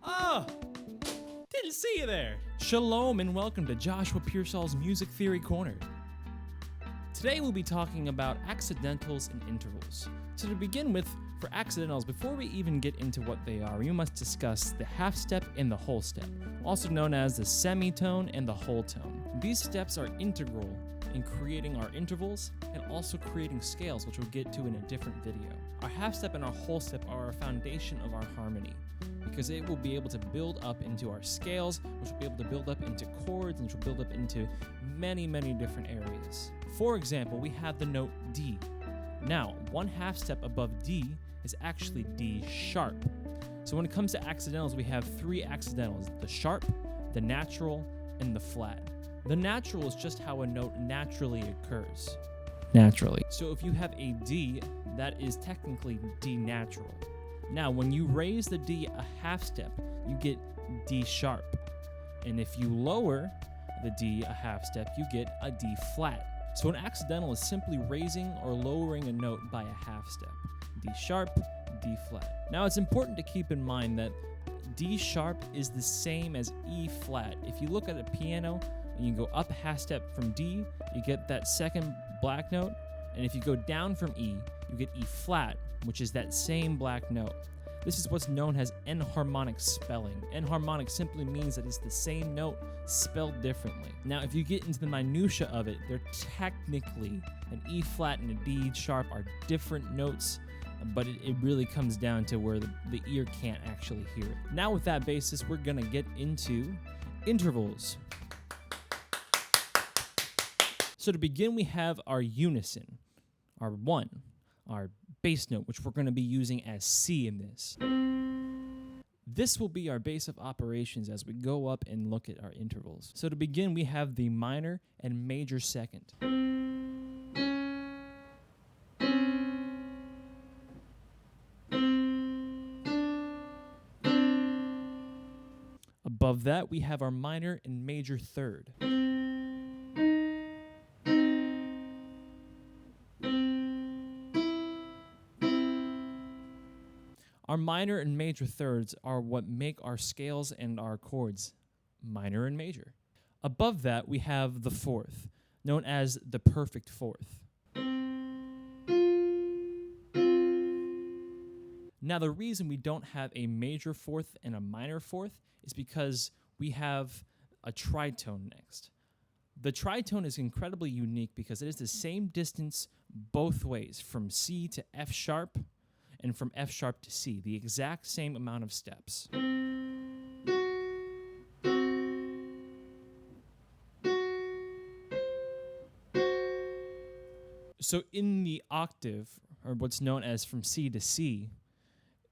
Oh, didn't see you there. Shalom and welcome to Joshua Pearsall's Music Theory Corner. Today we'll be talking about accidentals and intervals. So to begin with, for accidentals, before we even get into what they are, we must discuss the half step and the whole step, also known as the semitone and the whole tone. These steps are integral in creating our intervals and also creating scales, which we'll get to in a different video. Our half step and our whole step are our foundation of our harmony, because it will be able to build up into our scales, which will be able to build up into chords, and which will build up into many, many different areas. For example, we have the note D. Now, one half step above D is actually D sharp. So when it comes to accidentals, we have three accidentals: the sharp, the natural, and the flat. The natural is just how a note naturally occurs. Naturally. So if you have a D, that is technically D natural. Now, when you raise the D a half step, you get D sharp. And if you lower the D a half step, you get a D flat. So an accidental is simply raising or lowering a note by a half step. D sharp, D flat. Now, it's important to keep in mind that D sharp is the same as E flat. If you look at a piano, and you go up a half step from D, you get that second black note. And if you go down from E, you get E flat, which is that same black note. This is what's known as enharmonic spelling. Enharmonic simply means that it's the same note spelled differently. Now, if you get into the minutia of it, they're technically an E flat and a D sharp are different notes, but it really comes down to where the ear can't actually hear it. Now, with that basis, we're gonna get into intervals. So to begin, we have our unison, our one, our bass note, which we're going to be using as C in this. This will be our base of operations as we go up and look at our intervals. So to begin, we have the minor and major second. Above that, we have our minor and major third. Our minor and major thirds are what make our scales and our chords minor and major. Above that, we have the fourth, known as the perfect fourth. Now, the reason we don't have a major fourth and a minor fourth is because we have a tritone next. The tritone is incredibly unique because it is the same distance both ways, from C to F sharp, and from F sharp to C, the exact same amount of steps. So in the octave, or what's known as from C to C,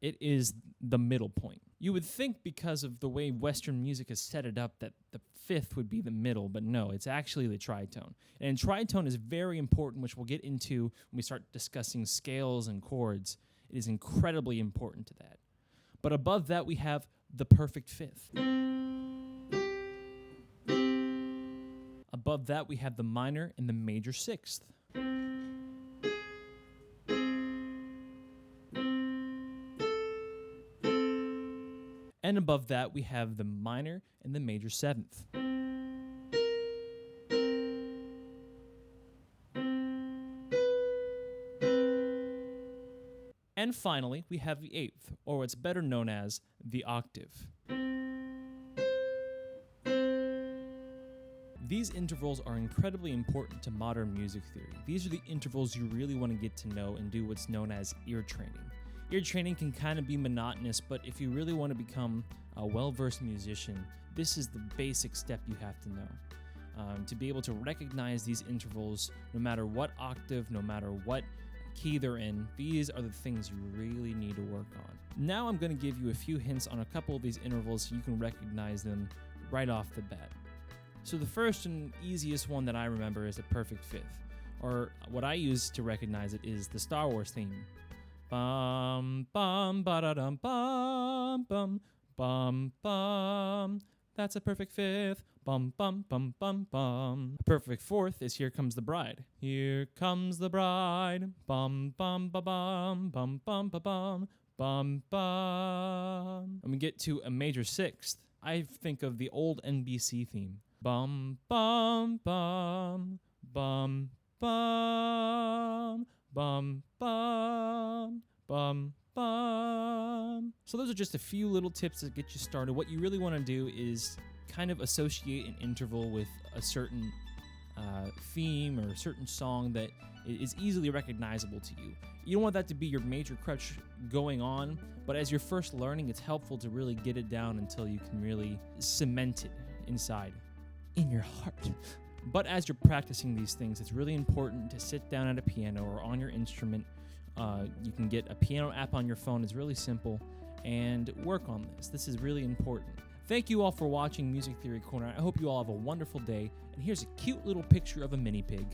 it is the middle point. You would think because of the way Western music has set it up that the fifth would be the middle, but no, it's actually the tritone. And tritone is very important, which we'll get into when we start discussing scales and chords. It is incredibly important to that. But above that, we have the perfect fifth. Above that, we have the minor and the major sixth. And above that, we have the minor and the major seventh. And finally, we have the eighth, or what's better known as the octave. These intervals are incredibly important to modern music theory. These are the intervals you really want to get to know and do what's known as ear training. Ear training can kind of be monotonous, but if you really want to become a well-versed musician, this is the basic step you have to know. To be able to recognize these intervals, no matter what octave, no matter what key they're in, these are the things you really need to work on. Now I'm going to give you a few hints on a couple of these intervals so you can recognize them right off the bat. So the first and easiest one that I remember is the perfect fifth, or what I use to recognize it is the Star Wars theme. Bum bum ba-da-dum bum bum bum bum. That's a perfect fifth. Bum bum bum bum bum. A perfect fourth is Here Comes the Bride. Here comes the bride. Bum bum ba bum bum bum ba bum bum, bum. And we get to a major sixth. I think of the old NBC theme. Bum, bum, bum, bum, bum, bum, bum, bum, bum. So those are just a few little tips that get you started. What you really want to do is kind of associate an interval with a certain theme or a certain song that is easily recognizable to you. You don't want that to be your major crutch going on, but as you're first learning, it's helpful to really get it down until you can really cement it inside, in your heart. But as you're practicing these things, it's really important to sit down at a piano or on your instrument. You can get a piano app on your phone. It's really simple, and work on this. This is really important. Thank you all for watching Music Theory Corner. I hope you all have a wonderful day. And here's a cute little picture of a mini pig.